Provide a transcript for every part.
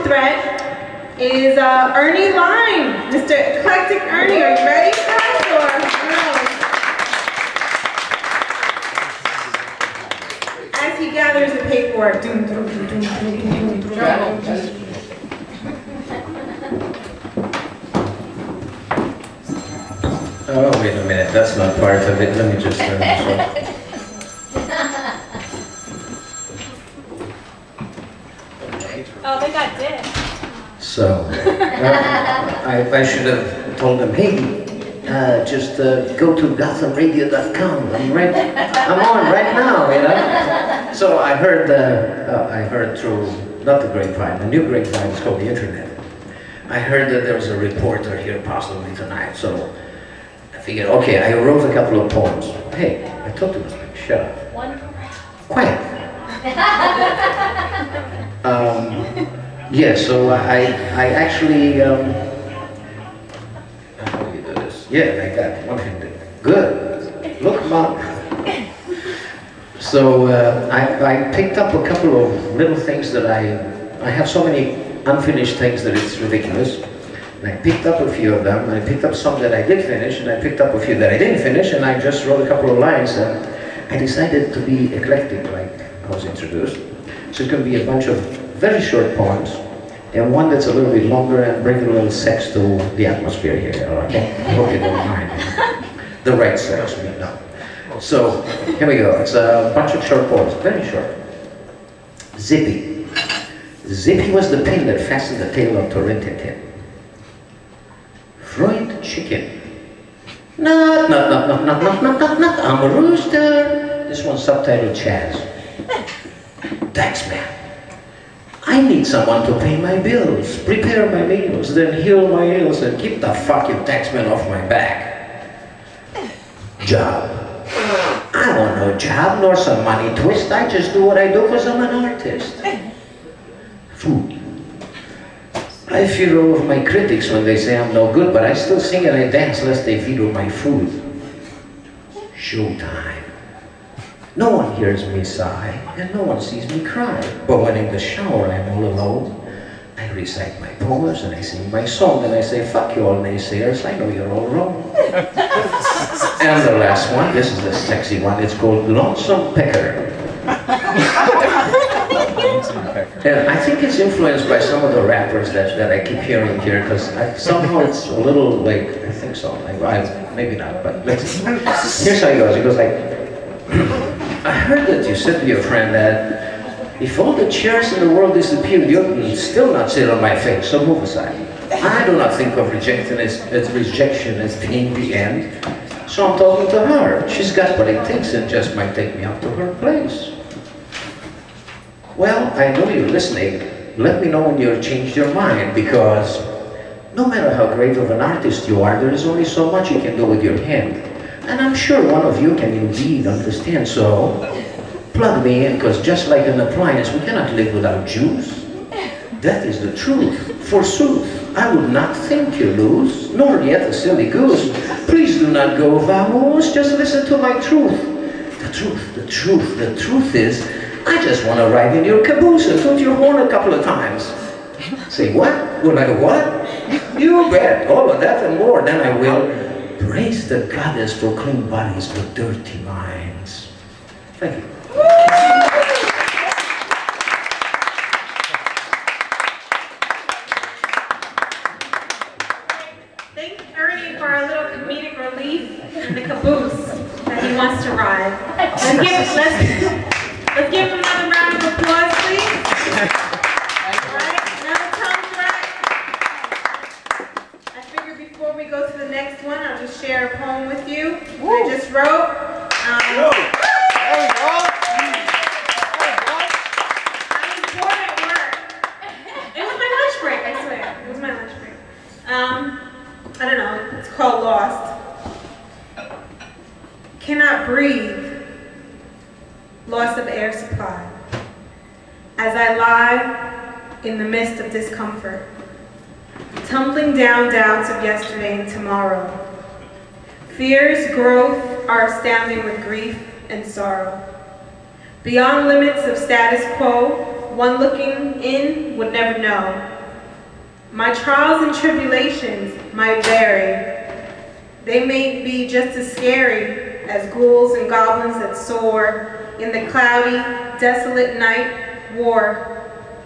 threat is Ernie Lime. Mr. Eclectic Ernie, are you ready for us? Or no? As he gathers the paperwork. Oh, wait a minute, that's not part of it. Let me just turn this off. Oh, they got dipped. So, I should have told them, hey, just go to GothamRadio.com. I'm on right now, you know. So I heard through, not the grapevine, the new grapevine is called the internet. I heard that there was a reporter here possibly tonight, so I figured, okay, I wrote a couple of poems. Hey, I talked to this guy, shut up. One. Quiet. Yeah, so I actually, how do you do this? Yeah, like that, one-handed. Good. Look, Mom. So I picked up a couple of little things that I have so many unfinished things that it's ridiculous. And I picked up a few of them, and I picked up some that I did finish, and I picked up a few that I didn't finish, and I just wrote a couple of lines, and I decided to be eclectic, like I was introduced. So it's going to be a bunch of very short poems, and one that's a little bit longer and bring a little sex to the atmosphere here, okay? I hope you don't mind. The right sex, we know. So, here we go. It's a bunch of short poems, very short. Zippy. Zippy was the pin that fastened the tail of Torrentin. Fried chicken. Not, I'm a rooster. This one's subtitled Chaz. Taxman. I need someone to pay my bills, prepare my meals, then heal my ills, and keep the fucking taxman off my back. Job. I want no job, nor some money twist. I just do what I do because I'm an artist. Food. I fear all of my critics when they say I'm no good, but I still sing and I dance lest they veto my food. Showtime. No one hears me sigh, and no one sees me cry. But when in the shower I'm all alone, I recite my poems and I sing my song, and I say, fuck you all naysayers, I know you're all wrong. And the last one, this is the sexy one, it's called Lonesome Pecker. And I think it's influenced by some of the rappers that I keep hearing here, because somehow it's a little like, I think so, like, maybe not, but here's how it goes. It goes like, I heard that you said to your friend that if all the chairs in the world disappeared, you'd still not sit on my face, so move aside. I do not think of rejection as being the end, so I'm talking to her. She's got what it takes and just might take me up to her place. Well, I know you're listening. Let me know when you've changed your mind, because no matter how great of an artist you are, there is only so much you can do with your hand. And I'm sure one of you can indeed understand, so plug me in, because just like an appliance, we cannot live without juice. That is the truth, forsooth. I would not think you lose, nor yet a silly goose. Please do not go vamos, just listen to my truth. The truth is, I just want to ride in your caboose and toot your horn a couple of times. Say what? Will I what? You bet, all of that and more, then I will praise the goddess for clean bodies but dirty minds. Thank you. Thank Ernie for a little comedic relief in the caboose that he wants to ride. Let's give him another round of applause, please. Alright, another tongue track. I figured before we go to the next one, I'll just share a poem with you. I just wrote. I'm bored at work. It was my lunch break, I swear. It was my lunch break. I don't know, it's called Lost. Cannot breathe. Loss of air supply. As I lie in the midst of discomfort, tumbling down doubts of yesterday and tomorrow. Fears, growth are astounding with grief and sorrow. Beyond limits of status quo, one looking in would never know. My trials and tribulations might vary. They may be just as scary as ghouls and goblins that soar in the cloudy, desolate night war.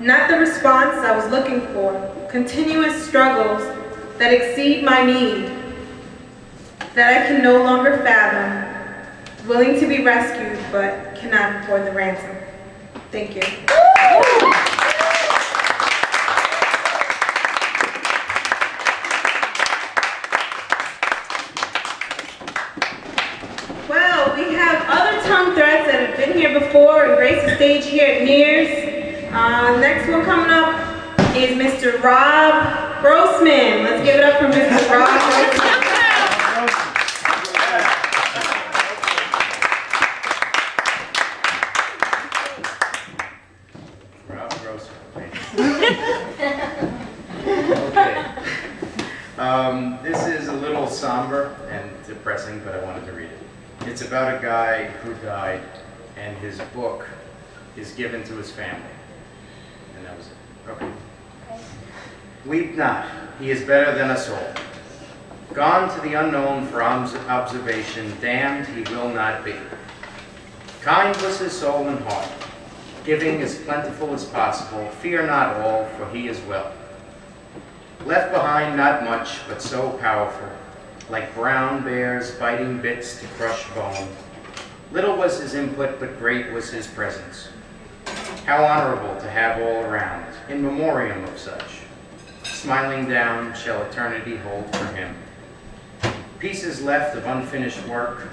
Not the response I was looking for. Continuous struggles that exceed my need, that I can no longer fathom. Willing to be rescued, but cannot afford the ransom. Thank you. Well, we have other tongue threads that have been here before and graced the stage here at Nears. Next one coming up is Mr. Rob Grossman. Let's give it up for Mr. Rob Grossman. This is a little somber and depressing, but I wanted to read it. It's about a guy who died, and his book is given to his family. And that was it. Okay. Weep not, he is better than us all. Gone to the unknown for observation, damned he will not be. Kind was his soul and heart, giving as plentiful as possible. Fear not all, for he is well. Left behind not much, but so powerful, like brown bears biting bits to crush bone. Little was his input, but great was his presence. How honorable to have all around, in memoriam of such. Smiling down shall eternity hold for him. Pieces left of unfinished work,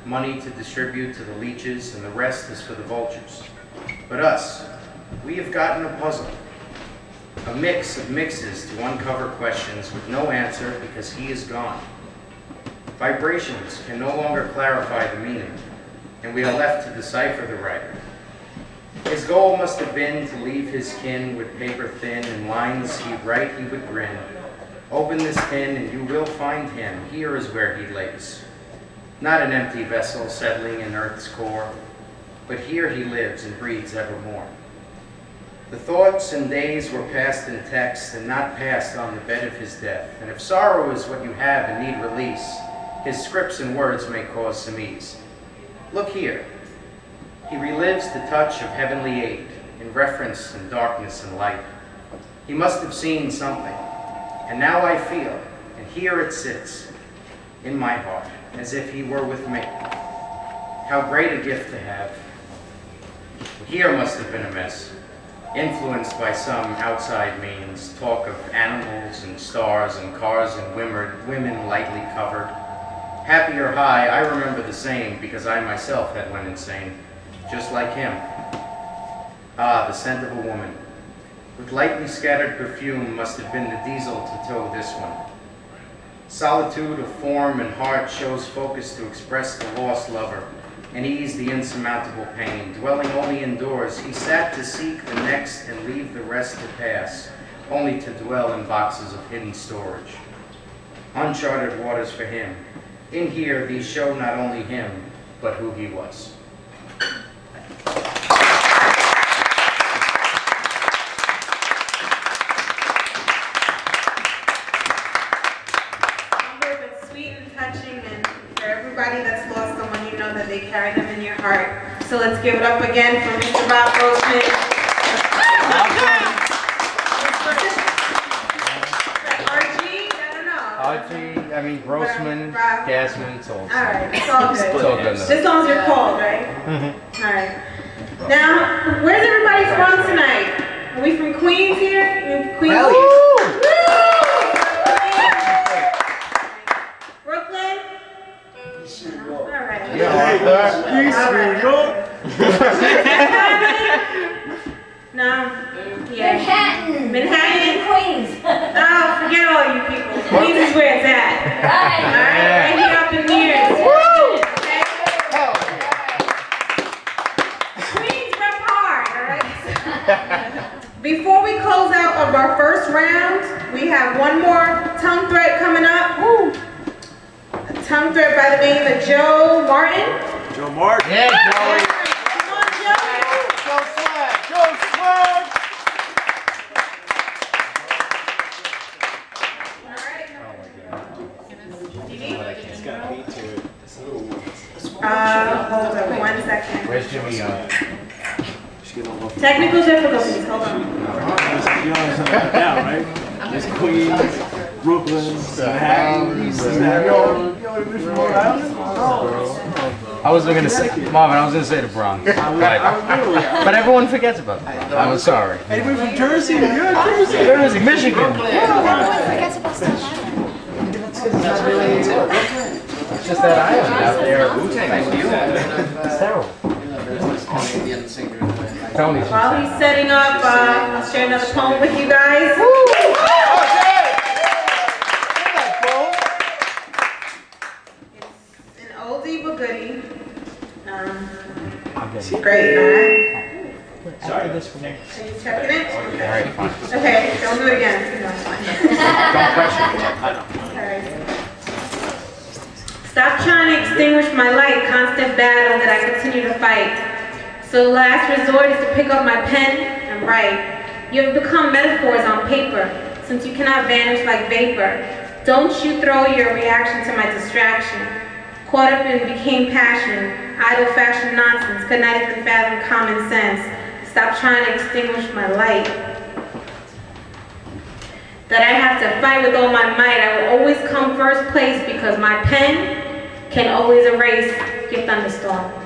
money to distribute to the leeches, and the rest is for the vultures. But us, we have gotten a puzzle. A mix of mixes to uncover questions with no answer because he is gone. Vibrations can no longer clarify the meaning, and we are left to decipher the writer. His goal must have been to leave his kin with paper thin, and lines he'd write he would grin. Open this tin and you will find him, here is where he lays. Not an empty vessel settling in earth's core, but here he lives and breathes evermore. The thoughts and days were passed in text and not passed on the bed of his death. And if sorrow is what you have and need release, his scripts and words may cause some ease. Look here. He relives the touch of heavenly aid in reference in darkness and light. He must have seen something, and now I feel, and here it sits in my heart, as if he were with me. How great a gift to have. Here must have been a mess. Influenced by some outside means, talk of animals and stars and cars and women lightly covered. Happy or high, I remember the same because I myself had went insane, just like him. Ah, the scent of a woman. With lightly scattered perfume must have been the diesel to tow this one. Solitude of form and heart shows focus to express the lost lover and ease the insurmountable pain. Dwelling only indoors, he sat to seek the next and leave the rest to pass, only to dwell in boxes of hidden storage. Uncharted waters for him. In here, these show not only him, but who he was. That they carry them in your heart. So let's give it up again for Mr. Rob Grossman. RG? I don't know. RG, I mean Grossman, Gasman, it's all. Alright, it's all good. It's all good. Just as long as you're called, right? Alright. Now, where's everybody from tonight? Are we from Queens here? Queens? Brooklyn? Alright. No. Yeah. Manhattan. Queens. Oh, forget all you people. Queens is where it's at. Right. Alright, right here up in here. Okay? Queens rep hard, alright? Before we close out of our first round, we have one more tongue thread coming up. A tongue thread by the name of Joe Martin. Joe Martin. Yeah, Joey. Come on, Joe. Joe Swag. Joe Swag. Where's Jimmy? Technical difficulties, hold on. Yeah, right? There's Queens, Brooklyn, Manhattan, I was gonna say, Marvin, I was gonna say the Bronx, but everyone forgets about that. I'm sorry. Anybody from Jersey? You're in Jersey. Jersey, Michigan. Everyone forgets about Staten Island. It's just that island out there. It's terrible. Tony's While he's setting up, I'll share another poem with you guys. It's an oldie but goodie. Great, man. Sorry. Are you checking it? Alright, fine. Okay, don't do it again. No, it's fine. Don't pressure me. Alright. Stop trying to extinguish my light, constant battle that I continue to fight. So the last resort is to pick up my pen and write. You have become metaphors on paper, since you cannot vanish like vapor. Don't you throw your reaction to my distraction. Caught up and became passion, idle fashion nonsense, could not even fathom common sense. Stop trying to extinguish my light. That I have to fight with all my might. I will always come first place because my pen can always erase your thunderstorm.